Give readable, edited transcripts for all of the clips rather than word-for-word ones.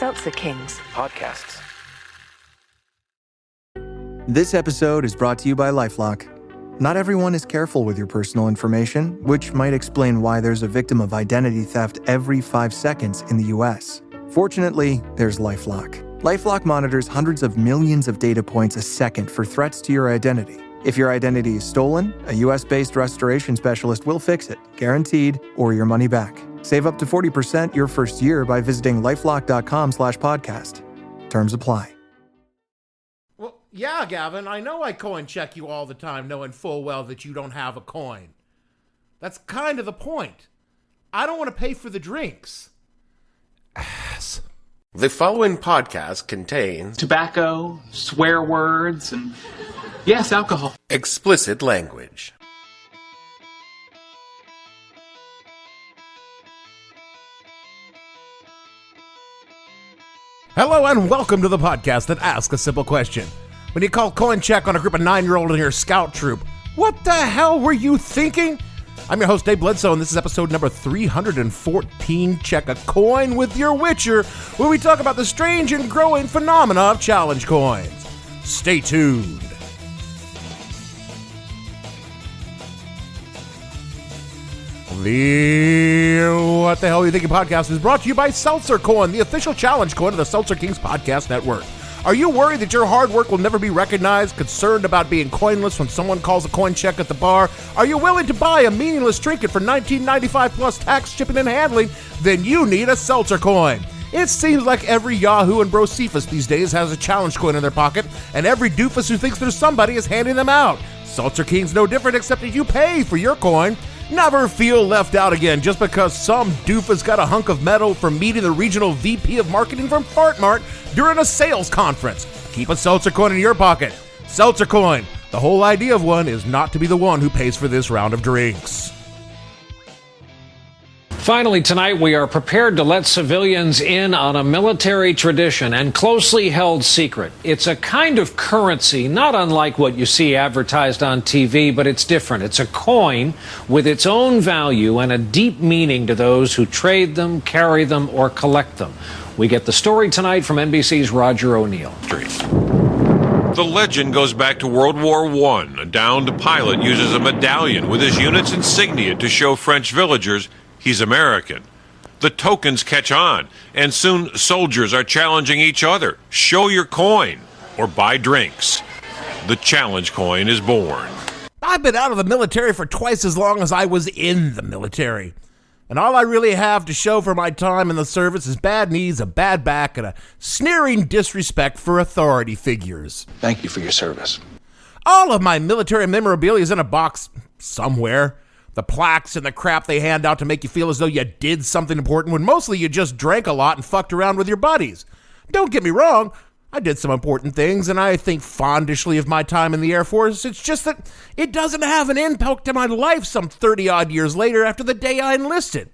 Seltzer Kings podcasts. This episode is brought to you by LifeLock. Not everyone is careful with your personal information, which might explain why there's a victim of identity theft every 5 seconds in the US. Fortunately, there's LifeLock. LifeLock monitors hundreds of millions of data points a second for threats to your identity. If your identity is stolen, a US-based restoration specialist will fix it, guaranteed, or your money back. Save up to 40% your first year by visiting lifelock.com/podcast. Terms apply. Well, yeah, Gavin, I know I coin check you all the time, knowing full well that you don't have a coin. That's kind of the point. I don't want to pay for the drinks. Ass. The following podcast contains tobacco, swear words, and yes, alcohol. Explicit language. Hello and welcome to the podcast that asks a simple question. When you call coin check on a group of 9-year-olds in your scout troop, what the hell were you thinking? I'm your host, Dave Bledsoe, and this is episode number 314, Check a Coin with Your Witcher, where we talk about the strange and growing phenomena of challenge coins. Stay tuned. The What the Hell Are You Thinking podcast is brought to you by Seltzer Coin, the official challenge coin of the Seltzer Kings podcast network. Are you worried that your hard work will never be recognized? Concerned about being coinless when someone calls a coin check at the bar? Are you willing to buy a meaningless trinket for $19.95 plus tax, shipping, and handling? Then you need a Seltzer Coin. It seems like every Yahoo and Brocephus these days has a challenge coin in their pocket, and every doofus who thinks there's somebody is handing them out. Seltzer King's no different, except that you pay for your coin. Never feel left out again just because some doofus got a hunk of metal for meeting the regional VP of marketing from FartMart during a sales conference. Keep a Seltzer Coin in your pocket. Seltzer Coin. The whole idea of one is not to be the one who pays for this round of drinks. Finally, tonight, we are prepared to let civilians in on a military tradition and closely held secret. It's a kind of currency, not unlike what you see advertised on TV, but it's different. It's a coin with its own value and a deep meaning to those who trade them, carry them, or collect them. We get the story tonight from NBC's Roger O'Neill. The legend goes back to World War I. A downed pilot uses a medallion with his unit's insignia to show French villagers he's American. The tokens catch on, and soon soldiers are challenging each other. Show your coin, or buy drinks. The challenge coin is born. I've been out of the military for twice as long as I was in the military. And all I really have to show for my time in the service is bad knees, a bad back, and a sneering disrespect for authority figures. Thank you for your service. All of my military memorabilia is in a box somewhere. The plaques and the crap they hand out to make you feel as though you did something important when mostly you just drank a lot and fucked around with your buddies. Don't get me wrong, I did some important things and I think fondishly of my time in the Air Force. It's just that it doesn't have an impact on my life some 30-odd years later after the day I enlisted.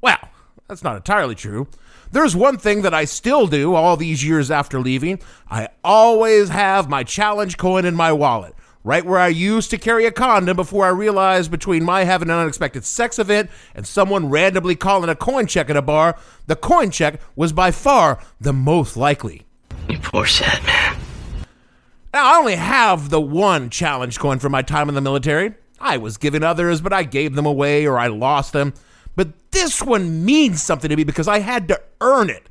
Well, that's not entirely true. There's one thing that I still do all these years after leaving. I always have my challenge coin in my wallet. Right where I used to carry a condom before I realized between my having an unexpected sex event and someone randomly calling a coin check at a bar, the coin check was by far the most likely. You poor sad man. Now, I only have the one challenge coin from my time in the military. I was given others, but I gave them away or I lost them. But this one means something to me because I had to earn it.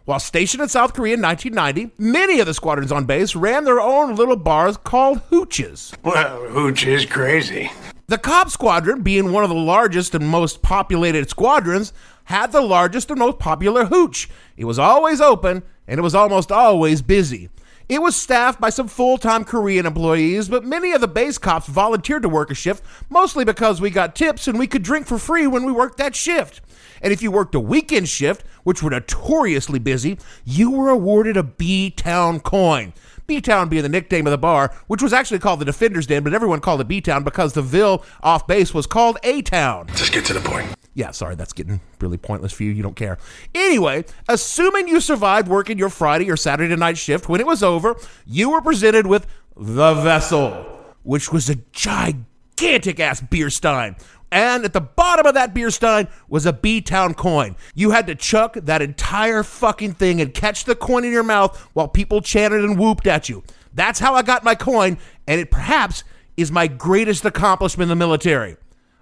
While stationed in South Korea in 1990, many of the squadrons on base ran their own little bars called hooches. Well, hooch is crazy. The Cop Squadron, being one of the largest and most populated squadrons, had the largest and most popular hooch. It was always open, and it was almost always busy. It was staffed by some full-time Korean employees, but many of the base cops volunteered to work a shift, mostly because we got tips and we could drink for free when we worked that shift. And if you worked a weekend shift, which were notoriously busy, you were awarded a B-Town coin. B-Town being the nickname of the bar, which was actually called the Defender's Den, but everyone called it B-Town because the Ville off base was called A-Town. Just get to the point. Yeah, sorry, that's getting really pointless for you. You don't care. Anyway, assuming you survived working your Friday or Saturday night shift, when it was over, you were presented with the Vessel, which was a gigantic-ass beer stein. And at the bottom of that beer stein was a B-Town coin. You had to chuck that entire fucking thing and catch the coin in your mouth while people chanted and whooped at you. That's how I got my coin, and it perhaps is my greatest accomplishment in the military.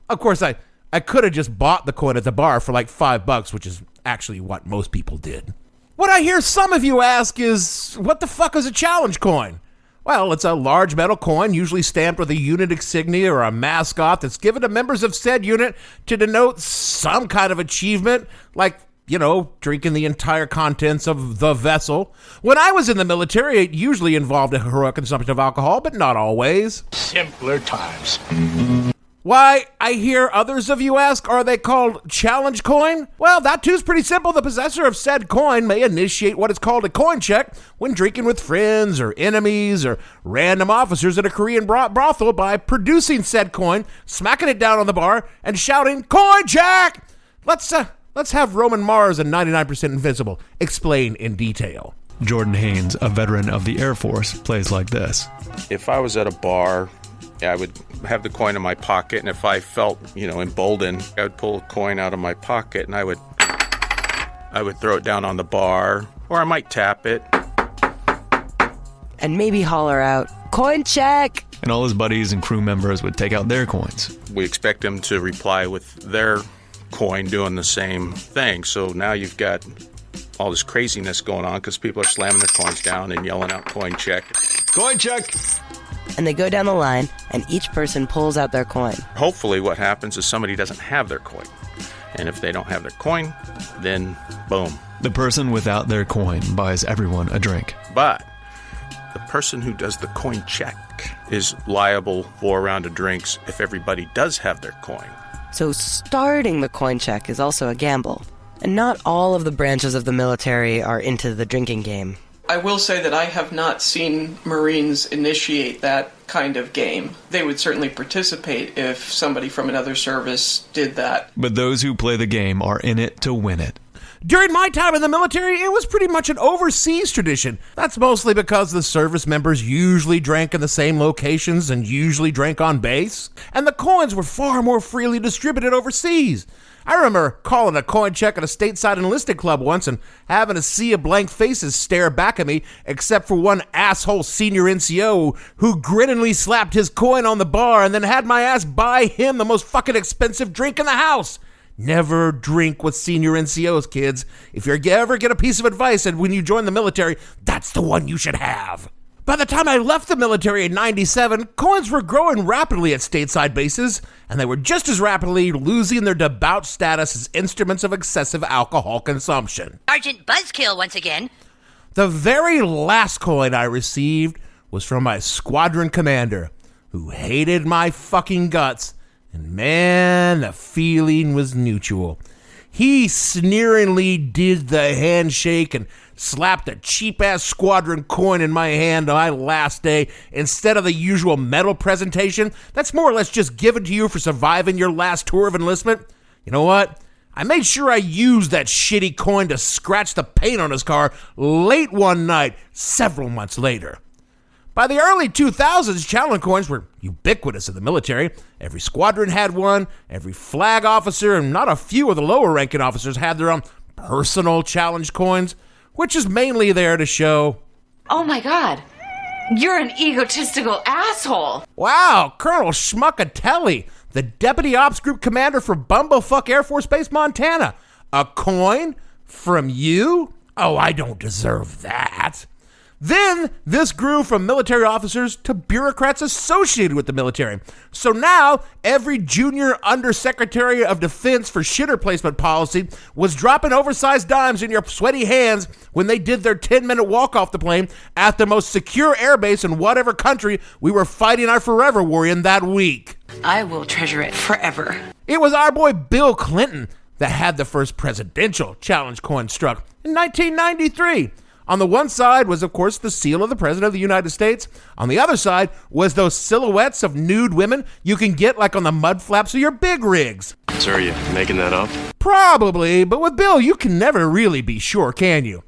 Of course, I could have just bought the coin at the bar for like $5, which is actually what most people did. What I hear some of you ask is, what the fuck is a challenge coin? Well, it's a large metal coin, usually stamped with a unit insignia or a mascot that's given to members of said unit to denote some kind of achievement, like, drinking the entire contents of the vessel. When I was in the military, it usually involved a heroic consumption of alcohol, but not always. Simpler times. Why, I hear others of you ask, are they called challenge coin? Well, that too's pretty simple. The possessor of said coin may initiate what is called a coin check when drinking with friends or enemies or random officers at a Korean brothel by producing said coin, smacking it down on the bar, and shouting, "Coin check!" Let's have Roman Mars and 99% Invisible explain in detail. Jordan Haynes, a veteran of the Air Force, plays like this. If I was at a bar, I would have the coin in my pocket, and if I felt, emboldened, I would pull a coin out of my pocket and I would throw it down on the bar, or I might tap it. And maybe holler out, "Coin check!" And all his buddies and crew members would take out their coins. We expect them to reply with their coin doing the same thing. So now you've got all this craziness going on because people are slamming their coins down and yelling out, "Coin check." Coin check! And they go down the line, and each person pulls out their coin. Hopefully what happens is somebody doesn't have their coin. And if they don't have their coin, then boom. The person without their coin buys everyone a drink. But the person who does the coin check is liable for a round of drinks if everybody does have their coin. So starting the coin check is also a gamble. And not all of the branches of the military are into the drinking game. I will say that I have not seen Marines initiate that kind of game. They would certainly participate if somebody from another service did that. But those who play the game are in it to win it. During my time in the military, it was pretty much an overseas tradition. That's mostly because the service members usually drank in the same locations and usually drank on base, and the coins were far more freely distributed overseas. I remember calling a coin check at a stateside enlisted club once and having a sea of blank faces stare back at me, except for one asshole senior NCO who grinningly slapped his coin on the bar and then had my ass buy him the most fucking expensive drink in the house. Never drink with senior NCOs, kids. If you ever get a piece of advice and when you join the military, that's the one you should have. By the time I left the military in '97, coins were growing rapidly at stateside bases, and they were just as rapidly losing their debauched status as instruments of excessive alcohol consumption. Sergeant Buzzkill once again. The very last coin I received was from my squadron commander, who hated my fucking guts, and man, the feeling was mutual. He sneeringly did the handshake and slapped a cheap-ass squadron coin in my hand on my last day instead of the usual medal presentation that's more or less just given to you for surviving your last tour of enlistment. You know what? I made sure I used that shitty coin to scratch the paint on his car late one night, several months later. By the early 2000s, challenge coins were ubiquitous in the military. Every squadron had one, every flag officer, and not a few of the lower-ranking officers had their own personal challenge coins, which is mainly there to show, "Oh my God, you're an egotistical asshole." Wow, Colonel Schmuckatelli, the Deputy Ops Group Commander for Bumblefuck Air Force Base, Montana. A coin from you? Oh, I don't deserve that. Then this grew from military officers to bureaucrats associated with the military. So now every junior undersecretary of defense for shitter placement policy was dropping oversized dimes in your sweaty hands when they did their 10-minute walk off the plane at the most secure airbase in whatever country we were fighting our forever war in that week. I will treasure it forever. It was our boy Bill Clinton that had the first presidential challenge coin struck in 1993. On the one side was, of course, the seal of the President of the United States. On the other side was those silhouettes of nude women you can get like on the mud flaps of your big rigs. So are you making that up? Probably, but with Bill, you can never really be sure, can you?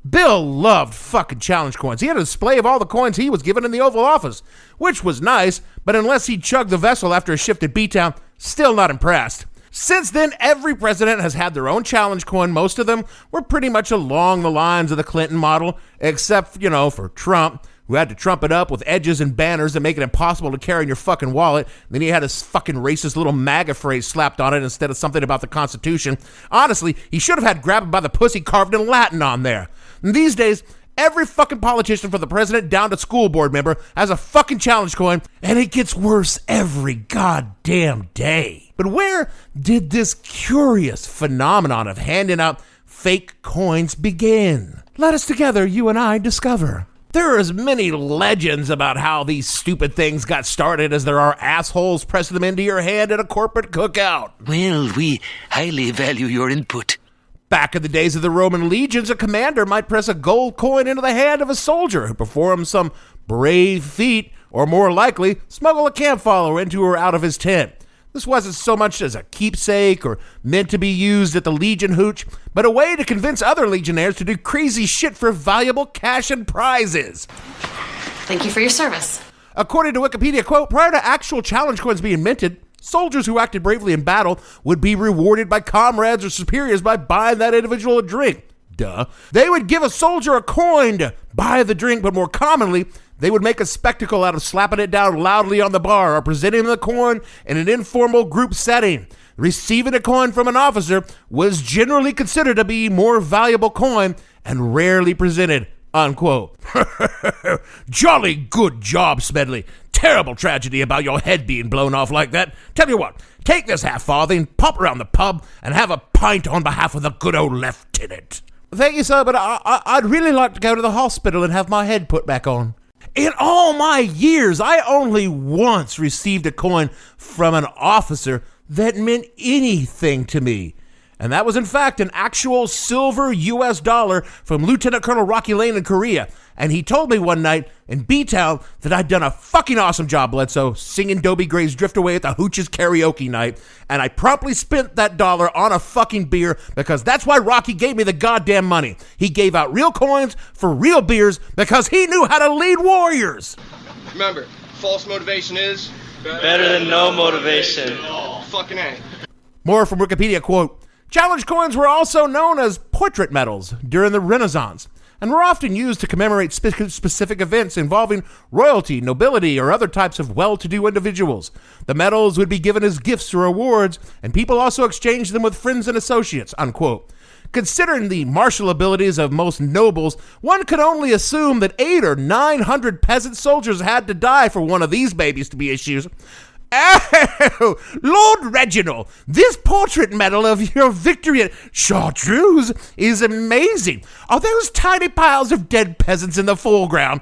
Bill loved fucking challenge coins. He had a display of all the coins he was given in the Oval Office, which was nice, but unless he chugged the vessel after a shift at B-Town, Still not impressed. Since then, every president has had their own challenge coin. Most of them were pretty much along the lines of the Clinton model, except, for Trump, who had to trump it up with edges and banners that make it impossible to carry in your fucking wallet. Then he had his fucking racist little MAGA phrase slapped on it instead of something about the Constitution. Honestly, he should have had "grab it by the pussy" carved in Latin on there. And these days, every fucking politician from the president down to school board member has a fucking challenge coin, and it gets worse every goddamn day. But where did this curious phenomenon of handing out fake coins begin? Let us together, you and I, discover. There are as many legends about how these stupid things got started as there are assholes pressing them into your hand at a corporate cookout. Well, we highly value your input. Back in the days of the Roman legions, a commander might press a gold coin into the hand of a soldier who performed some brave feat, or more likely, smuggle a camp follower into or out of his tent. This wasn't so much as a keepsake or meant to be used at the Legion hooch, but a way to convince other legionnaires to do crazy shit for valuable cash and prizes. Thank you for your service. According to Wikipedia, quote, prior to actual challenge coins being minted, soldiers who acted bravely in battle would be rewarded by comrades or superiors by buying that individual a drink. Duh. They would give a soldier a coin to buy the drink, but more commonly, they would make a spectacle out of slapping it down loudly on the bar or presenting the coin in an informal group setting. Receiving a coin from an officer was generally considered to be more valuable coin and rarely presented, unquote. Jolly good job, Smedley. Terrible tragedy about your head being blown off like that. Tell you what, take this half-farthing, pop around the pub, and have a pint on behalf of the good old lieutenant. Thank you, sir, but I'd really like to go to the hospital and have my head put back on. In all my years, I only once received a coin from an officer that meant anything to me. And that was, in fact, an actual silver U.S. dollar from Lieutenant Colonel Rocky Lane in Korea. And he told me one night in B-Town that I'd done a fucking awesome job, Bledsoe, singing Dobie Gray's Drift Away at the Hooch's karaoke night. And I promptly spent that dollar on a fucking beer because that's why Rocky gave me the goddamn money. He gave out real coins for real beers because he knew how to lead warriors. Remember, false motivation is better than no motivation. Fucking A. More from Wikipedia, quote, challenge coins were also known as portrait medals during the Renaissance and were often used to commemorate specific events involving royalty, nobility, or other types of well-to-do individuals. The medals would be given as gifts or awards, and people also exchanged them with friends and associates, unquote. Considering the martial abilities of most nobles, one could only assume that 800 or 900 peasant soldiers had to die for one of these babies to be issued. Oh, Lord Reginald, this portrait medal of your victory at Chartreuse is amazing. Are those tiny piles of dead peasants in the foreground?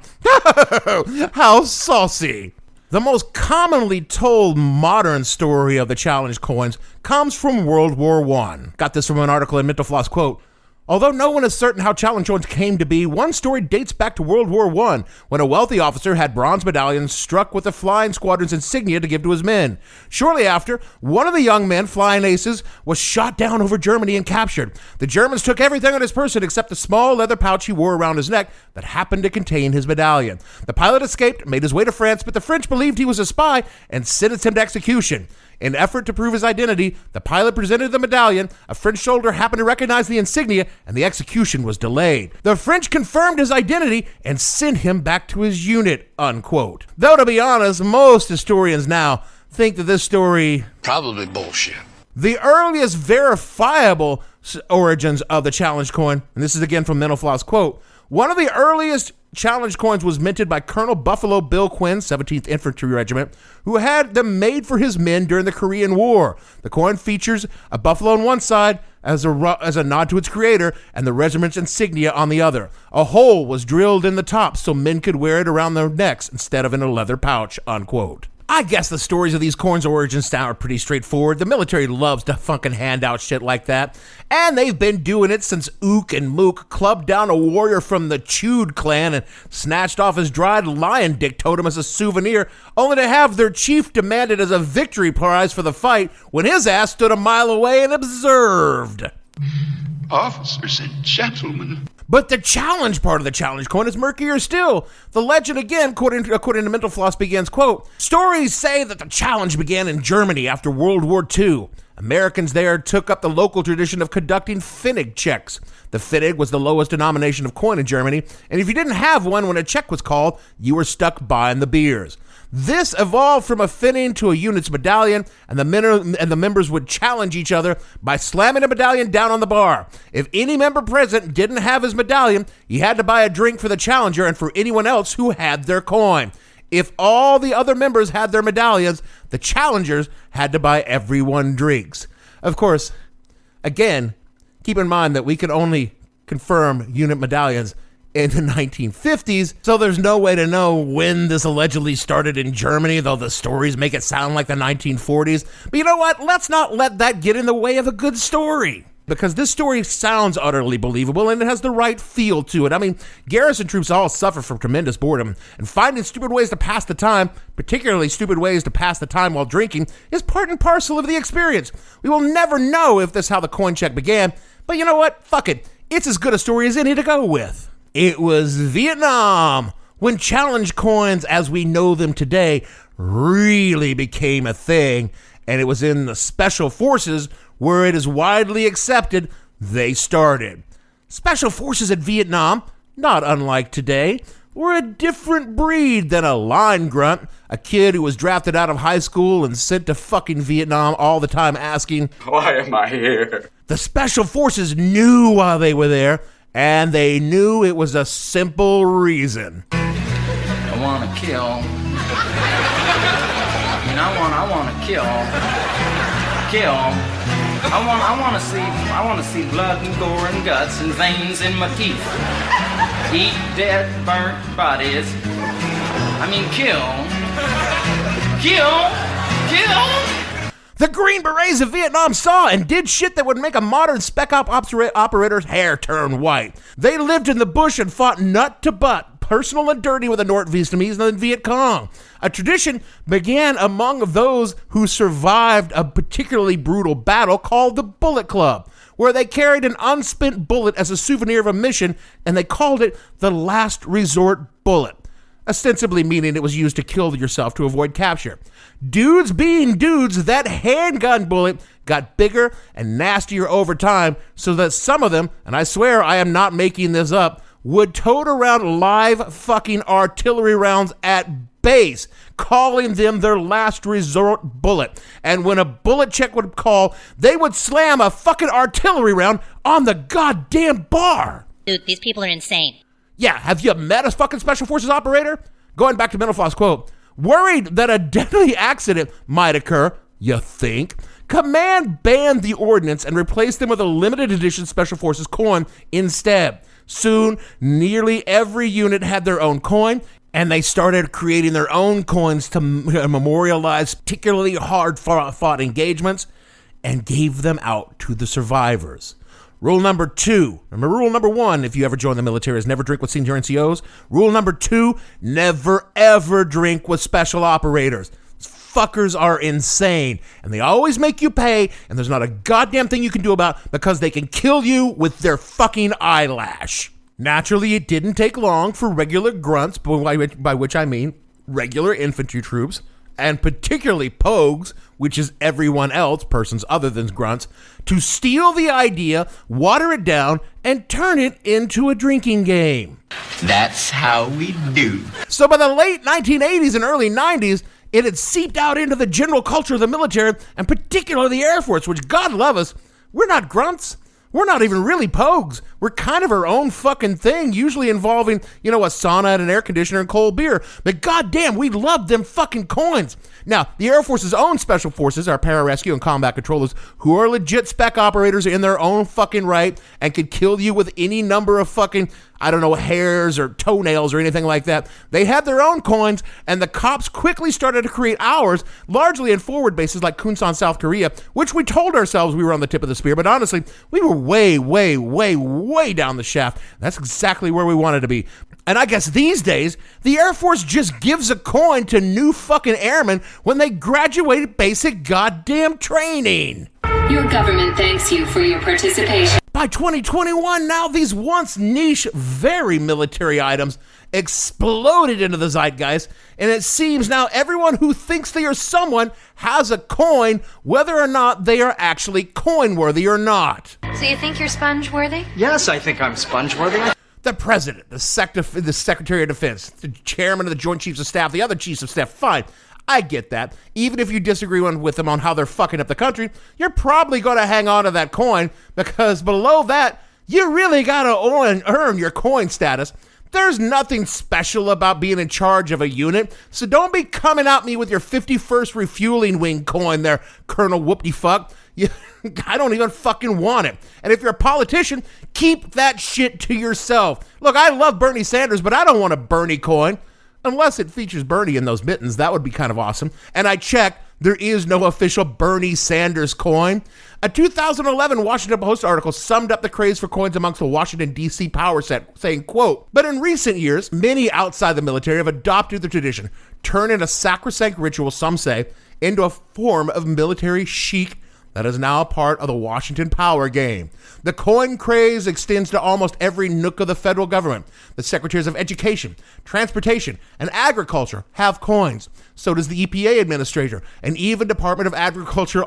How saucy. The most commonly told modern story of the challenge coins comes from World War I. Got this from an article in Mental Floss, quote, although no one is certain how challenge coins came to be, one story dates back to World War I, when a wealthy officer had bronze medallions struck with the flying squadron's insignia to give to his men. Shortly after, one of the young men, flying aces, was shot down over Germany and captured. The Germans took everything on his person except the small leather pouch he wore around his neck that happened to contain his medallion. The pilot escaped, made his way to France, but the French believed he was a spy and sentenced him to execution. In an effort to prove his identity, the pilot presented the medallion, a French soldier happened to recognize the insignia, and the execution was delayed. The French confirmed his identity and sent him back to his unit, unquote. Though, to be honest, most historians now think that this story... probably bullshit. The earliest verifiable origins of the challenge coin, and this is again from Mental Floss, quote, one of the earliest challenge coins was minted by Colonel Buffalo Bill Quinn, 17th Infantry Regiment, who had them made for his men during the Korean War. The coin features a buffalo on one side as a nod to its creator and the regiment's insignia on the other. A hole was drilled in the top so men could wear it around their necks instead of in a leather pouch, unquote. I guess the stories of these coins' origins now are pretty straightforward. The military loves to fucking hand out shit like that. And they've been doing it since Ook and Mook clubbed down a warrior from the Chewed clan and snatched off his dried lion dick totem as a souvenir, only to have their chief demand it as a victory prize for the fight when his ass stood a mile away and observed. officers and gentlemen. But the challenge part of the challenge coin is murkier still. The legend again, according to Mental Floss, begins, quote, stories say that the challenge began in Germany after World War II. Americans there took up the local tradition of conducting Pfennig checks. The Pfennig was the lowest denomination of coin in Germany, and if you didn't have one when a check was called, you were stuck buying the beers. This evolved from a Pfennig to a unit's medallion, and the members would challenge each other by slamming a medallion down on the bar. If any member present didn't have his medallion, he had to buy a drink for the challenger and for anyone else who had their coin. If all the other members had their medallions, the challengers had to buy everyone drinks. Of course, again, keep in mind that we can only confirm unit medallions in the 1950s, so there's no way to know when this allegedly started in Germany, though the stories make it sound like the 1940s. But you know what? Let's not let that get in the way of a good story, because this story sounds utterly believable and it has the right feel to it. I mean, garrison troops all suffer from tremendous boredom, and finding stupid ways to pass the time, particularly stupid ways to pass the time while drinking, is part and parcel of the experience. We will never know if this is how the coin check began, but you know what? Fuck it. It's as good a story as any to go with. It was Vietnam when challenge coins as we know them today really became a thing, and it was in the special forces where it is widely accepted they started. Special forces at Vietnam, not unlike today, were a different breed than a line grunt, a kid who was drafted out of high school and sent to fucking Vietnam all the time asking, why am I here? The special forces knew while they were there, and they knew it was a simple reason. I want to kill. I want to kill. I want to see blood and gore and guts and veins in my teeth. Eat dead, burnt bodies. I mean, kill. The Green Berets of Vietnam saw and did shit that would make a modern spec op operator's hair turn white. They lived in the bush and fought nut to butt, personal and dirty with the Nord Vietnamese and the Viet Cong. A tradition began among those who survived a particularly brutal battle called the Bullet Club, where they carried an unspent bullet as a souvenir of a mission, and they called it the last resort bullet, ostensibly meaning it was used to kill yourself to avoid capture. Dudes being dudes, that handgun bullet got bigger and nastier over time, so that some of them, and I swear I am not making this up, would tote around live fucking artillery rounds at base, calling them their last resort bullet. And when a bullet check would call, they would slam a fucking artillery round on the goddamn bar. Dude, these people are insane. Yeah, have you met a fucking special forces operator? Going back to Mental Floss quote, worried that a deadly accident might occur, you think, Command banned the ordnance and replaced them with a limited edition Special Forces coin instead. Soon, nearly every unit had their own coin, and they started creating their own coins to memorialize particularly hard-fought engagements and gave them out to the survivors. Rule number 2. Remember rule number 1, if you ever join the military, is never drink with senior NCOs. Rule number 2, never ever drink with special operators. Fuckers are insane, and they always make you pay, and there's not a goddamn thing you can do about it because they can kill you with their fucking eyelash. Naturally, it didn't take long for regular grunts, by which I mean regular infantry troops, and particularly pogues, which is everyone else, persons other than grunts, to steal the idea, water it down, and turn it into a drinking game. That's how we do. So by the late 1980s and early 90s, it had seeped out into the general culture of the military, and particularly the Air Force, which, God love us, we're not grunts. We're not even really pogues. We're kind of our own fucking thing, usually involving, a sauna and an air conditioner and cold beer. But goddamn, we love them fucking coins. Now, the Air Force's own special forces, our pararescue and combat controllers, who are legit spec operators in their own fucking right and could kill you with any number of fucking, hairs or toenails or anything like that. They had their own coins, and the cops quickly started to create ours, largely in forward bases like Kunsan, South Korea, which we told ourselves we were on the tip of the spear, but honestly, we were way, way, way, way down the shaft. That's exactly where we wanted to be. And I guess these days, the Air Force just gives a coin to new fucking airmen when they graduate basic goddamn training. Your government thanks you for your participation. By 2021, now these once niche, very military items exploded into the zeitgeist, and it seems now everyone who thinks they are someone has a coin, whether or not they are actually coin-worthy or not. So you think you're sponge-worthy? Yes, I think I'm sponge-worthy. The president, the secretary of defense, the chairman of the Joint Chiefs of Staff, the other chiefs of staff, fine. I get that. Even if you disagree with them on how they're fucking up the country, you're probably going to hang on to that coin, because below that, you really got to earn your coin status. There's nothing special about being in charge of a unit, so don't be coming at me with your 51st refueling wing coin there, Colonel Whoopty-Fuck. I don't even fucking want it. And if you're a politician, keep that shit to yourself. Look, I love Bernie Sanders, but I don't want a Bernie coin. Unless it features Bernie in those mittens, that would be kind of awesome. And I checked, there is no official Bernie Sanders coin. A 2011 Washington Post article summed up the craze for coins amongst the Washington, D.C. power set, saying, quote, "But in recent years, many outside the military have adopted the tradition, turning a sacrosanct ritual, some say, into a form of military chic that is now a part of the Washington power game. The coin craze extends to almost every nook of the federal government. The secretaries of education, transportation, and agriculture have coins. So does the EPA administrator, and even Department of Agriculture's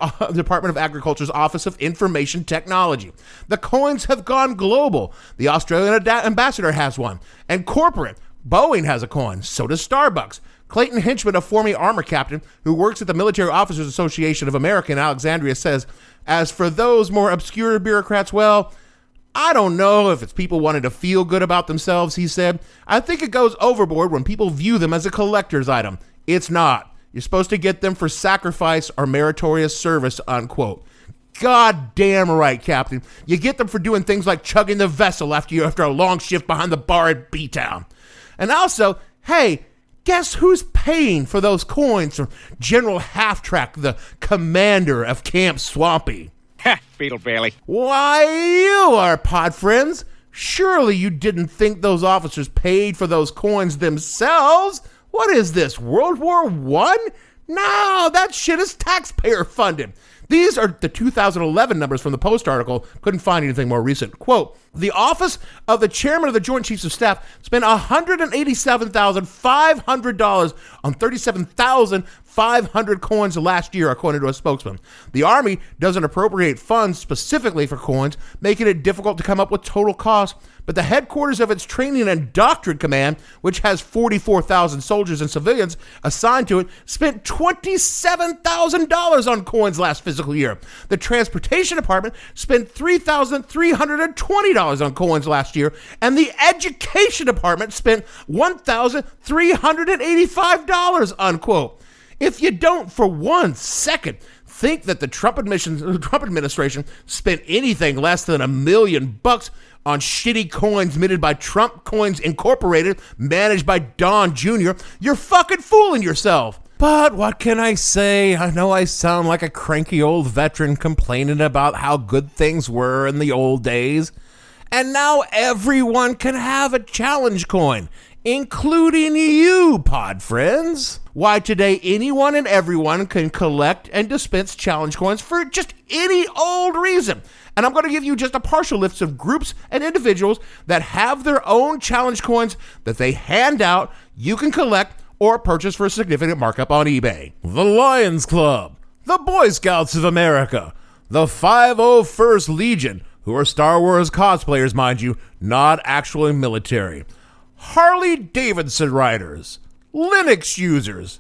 Office of Information Technology. The coins have gone global. The Australian ambassador has one, and corporate. Boeing has a coin. So does Starbucks. Clayton Hinchman, a former armor captain who works at the Military Officers Association of America in Alexandria, says, as for those more obscure bureaucrats, well, I don't know if it's people wanting to feel good about themselves, he said. I think it goes overboard when people view them as a collector's item. It's not. You're supposed to get them for sacrifice or meritorious service, unquote. God damn right, Captain. You get them for doing things like chugging the vessel after a long shift behind the bar at B-Town. And also, hey, guess who's paying for those coins from General Half-Track, the commander of Camp Swampy? Ha, Beetle Bailey. Why, you are, pod friends. Surely you didn't think those officers paid for those coins themselves? What is this, World War I? No, that shit is taxpayer funded. These are the 2011 numbers from the Post article. Couldn't find anything more recent. Quote, the office of the chairman of the Joint Chiefs of Staff spent $187,500 on 37,500 coins last year, according to a spokesman. The Army doesn't appropriate funds specifically for coins, making it difficult to come up with total cost. But the headquarters of its Training and Doctrine Command, which has 44,000 soldiers and civilians assigned to it, spent $27,000 on coins last fiscal year. The Transportation Department spent $3,320 on coins last year, and the Education Department spent $1,385, unquote. If you don't for 1 second think that the Trump administration spent anything less than $1 million on shitty coins minted by Trump Coins Incorporated, managed by Don Jr., you're fucking fooling yourself. But what can I say? I know I sound like a cranky old veteran complaining about how good things were in the old days. And now everyone can have a challenge coin, including you, pod friends. Why, today anyone and everyone can collect and dispense challenge coins for just any old reason. And I'm going to give you just a partial list of groups and individuals that have their own challenge coins that they hand out, you can collect, or purchase for a significant markup on eBay. The Lions Club, the Boy Scouts of America, the 501st Legion, who are Star Wars cosplayers, mind you, not actually military. Harley Davidson riders, Linux users.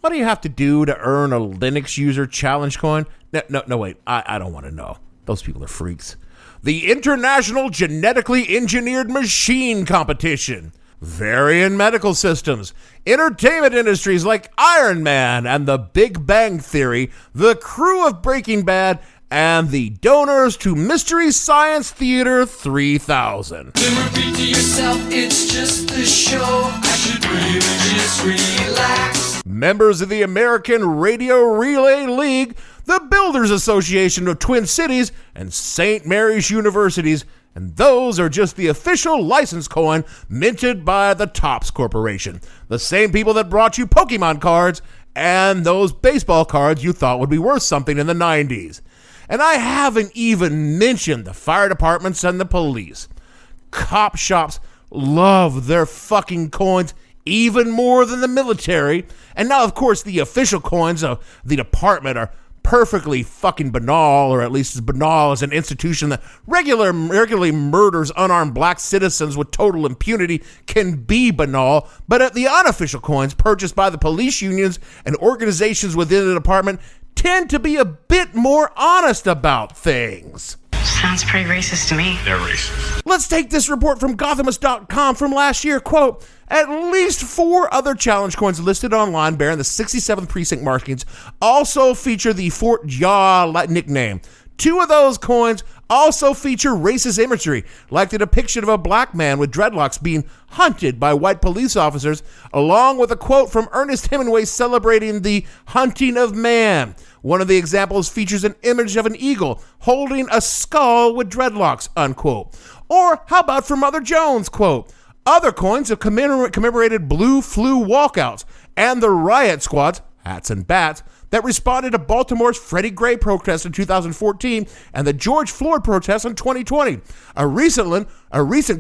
What do you have to do to earn a Linux user challenge coin? No, wait, I don't want to know. Those people are freaks. The International Genetically Engineered Machine Competition. Varian Medical Systems. Entertainment industries like Iron Man and The Big Bang Theory. The crew of Breaking Bad. And the donors to Mystery Science Theater 3000. Then repeat to yourself, it's just a show. I should really just relax. Members of the American Radio Relay League, the Builders Association of Twin Cities, and St. Mary's Universities. And those are just the official license coin minted by the Topps Corporation. The same people that brought you Pokemon cards and those baseball cards you thought would be worth something in the 90s. And I haven't even mentioned the fire departments and the police. Cop shops love their fucking coins even more than the military. And now, of course, the official coins of the department are perfectly fucking banal, or at least as banal as an institution that regularly murders unarmed black citizens with total impunity can be banal. But the unofficial coins purchased by the police unions and organizations within the department tend to be a bit more honest about things. Sounds pretty racist to me. They're racist. Let's take this report from Gothamist.com from last year. Quote, at least 4 other challenge coins listed online bearing the 67th precinct markings also feature the Fort Yaw nickname. 2 of those coins also feature racist imagery, like the depiction of a black man with dreadlocks being hunted by white police officers, along with a quote from Ernest Hemingway celebrating the hunting of man. One of the examples features an image of an eagle holding a skull with dreadlocks, unquote. Or how about from Mother Jones, quote, other coins have commemorated blue flu walkouts and the riot squads, hats and bats, that responded to Baltimore's Freddie Gray protest in 2014 and the George Floyd protest in 2020. A recent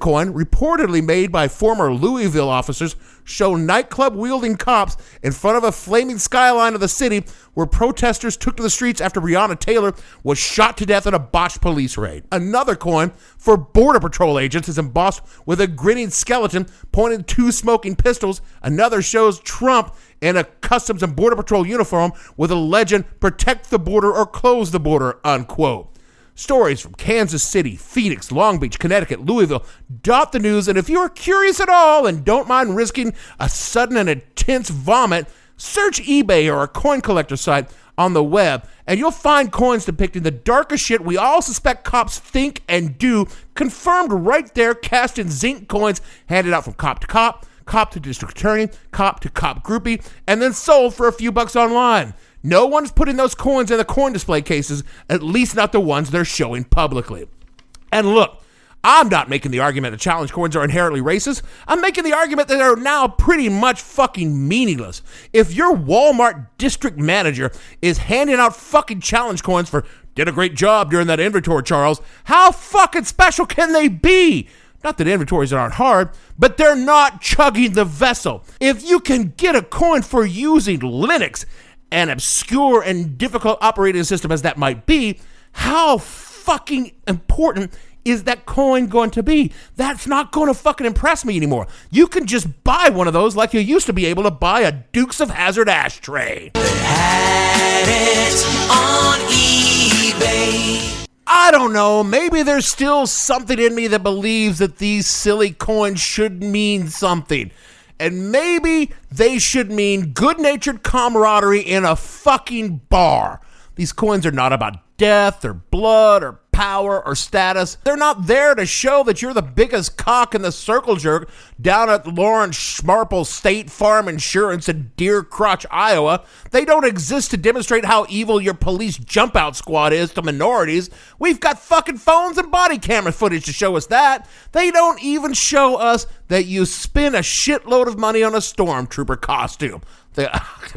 coin reportedly made by former Louisville officers show nightclub-wielding cops in front of a flaming skyline of the city where protesters took to the streets after Breonna Taylor was shot to death in a botched police raid. Another coin for Border Patrol agents is embossed with a grinning skeleton pointing 2 smoking pistols. Another shows Trump in a Customs and Border Patrol uniform with a legend, protect the border or close the border, unquote. Stories from Kansas City, Phoenix, Long Beach, Connecticut, Louisville dot the news, and if you are curious at all and don't mind risking a sudden and intense vomit, search eBay or a coin collector site on the web, and you'll find coins depicting the darkest shit we all suspect cops think and do, confirmed right there, cast in zinc coins handed out from cop to cop, cop to district attorney, cop to cop groupie, and then sold for a few bucks online. No one's putting those coins in the coin display cases, at least not the ones they're showing publicly. And look, I'm not making the argument that challenge coins are inherently racist. I'm making the argument that they're now pretty much fucking meaningless. If your Walmart district manager is handing out fucking challenge coins for did a great job during that inventory, Charles, how fucking special can they be? Not that inventories aren't hard, but they're not chugging the vessel. If you can get a coin for using Linux, an obscure and difficult operating system as that might be, how fucking important is that coin going to be? That's not going to fucking impress me anymore. You can just buy one of those like you used to be able to buy a Dukes of Hazzard ashtray. They had it on eBay. I don't know, maybe there's still something in me that believes that these silly coins should mean something. And maybe they should mean good-natured camaraderie in a fucking bar. These coins are not about death or blood or power or status. They're not there to show that you're the biggest cock in the circle jerk down at Lawrence Schmarple State Farm Insurance in Deer Crotch, Iowa. They don't exist to demonstrate how evil your police jump out squad is to minorities. We've got fucking phones and body camera footage to show us that. They don't even show us that you spend a shitload of money on a stormtrooper costume. The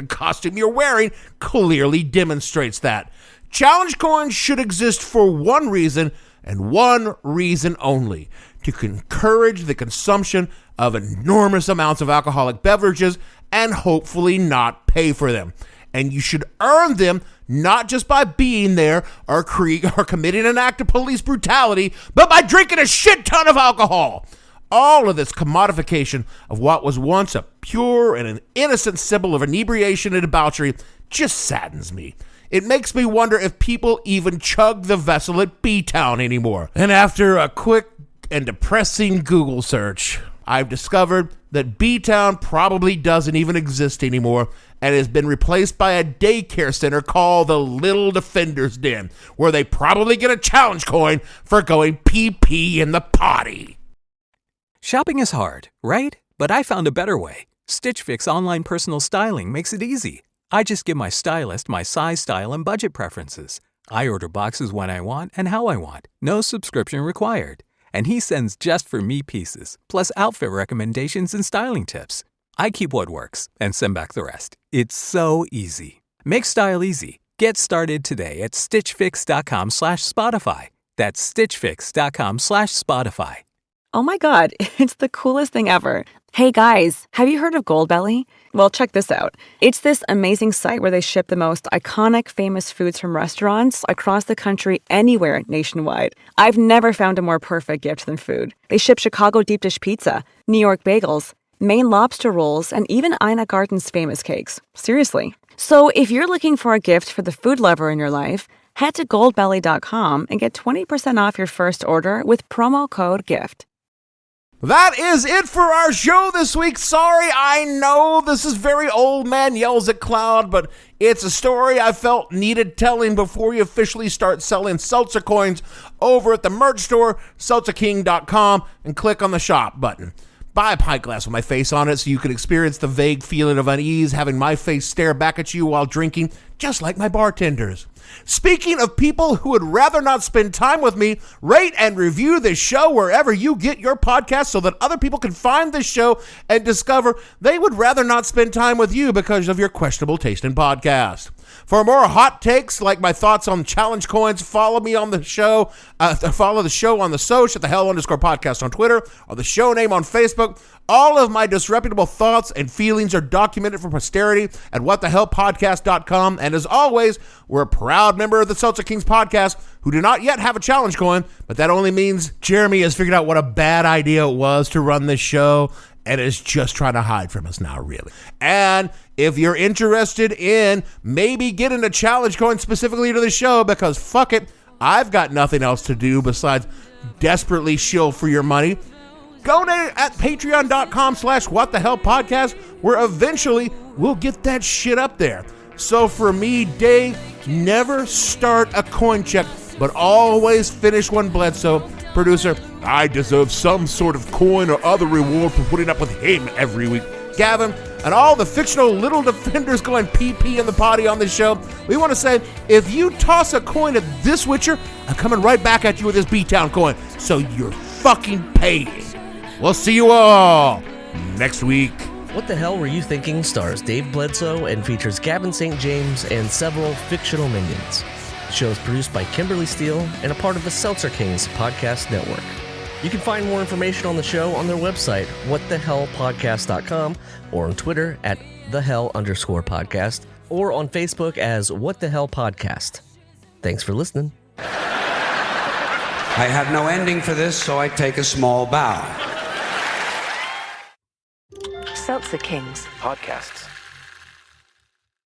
costume you're wearing clearly demonstrates that. Challenge coins should exist for one reason and one reason only: to encourage the consumption of enormous amounts of alcoholic beverages and hopefully not pay for them. And you should earn them not just by being there or committing an act of police brutality, but by drinking a shit ton of alcohol. All of this commodification of what was once a pure and an innocent symbol of inebriation and debauchery just saddens me. It makes me wonder if people even chug the vessel at B-Town anymore. And after a quick and depressing Google search, I've discovered that B-Town probably doesn't even exist anymore and has been replaced by a daycare center called the Little Defender's Den, where they probably get a challenge coin for going pee-pee in the potty. Shopping is hard, right? But I found a better way. Stitch Fix online personal styling makes it easy. I just give my stylist my size, style, and budget preferences. I order boxes when I want and how I want. No subscription required. And he sends just for me pieces, plus outfit recommendations and styling tips. I keep what works and send back the rest. It's so easy. Make style easy. Get started today at stitchfix.com/Spotify. That's stitchfix.com/Spotify. Oh my God, it's the coolest thing ever. Hey guys, have you heard of Goldbelly? Well, check this out. It's this amazing site where they ship the most iconic, famous foods from restaurants across the country, anywhere nationwide. I've never found a more perfect gift than food. They ship Chicago deep dish pizza, New York bagels, Maine lobster rolls, and even Ina Garten's famous cakes. Seriously. So if you're looking for a gift for the food lover in your life, head to goldbelly.com and get 20% off your first order with promo code GIFT. That is it for our show this week. Sorry, I know this is very old man yells at cloud, but it's a story I felt needed telling before you officially start selling seltzer coins over at the merch store, seltzerking.com, and click on the shop button. Buy a pint glass with my face on it so you can experience the vague feeling of unease having my face stare back at you while drinking, just like my bartenders. Speaking of people who would rather not spend time with me, rate and review this show wherever you get your podcast so that other people can find this show and discover they would rather not spend time with you because of your questionable taste in podcasts. For more hot takes like my thoughts on challenge coins, follow me on the show. Follow the show on the Soch at @thehell_podcast on Twitter, or the show name on Facebook. All of my disreputable thoughts and feelings are documented for posterity at whatthehellpodcast.com. And as always, we're a proud member of the Seltzer Kings podcast who do not yet have a challenge coin, but that only means Jeremy has figured out what a bad idea it was to run this show and is just trying to hide from us now, really. And if you're interested in maybe getting a challenge coin specifically to the show, because fuck it, I've got nothing else to do besides desperately shill for your money, donate at patreon.com/whatthehellpodcast, where eventually we'll get that shit up there. So for me, Dave, never start a coin check, but always finish one, Bledsoe. Producer, I deserve some sort of coin or other reward for putting up with him every week. Gavin, and all the fictional little defenders going pee-pee in the potty on this show, we want to say, if you toss a coin at this Witcher, I'm coming right back at you with this B-Town coin, so you're fucking paying. We'll see you all next week. What the Hell Were You Thinking stars Dave Bledsoe and features Gavin St. James and several fictional minions. The show is produced by Kimberly Steele and a part of the Seltzer Kings podcast network. You can find more information on the show on their website, whatthehellpodcast.com, or on Twitter at @thehell_podcast, or on Facebook as What the Hell Podcast. Thanks for listening. I have no ending for this, so I take a small bow. Seltzer Kings Podcasts.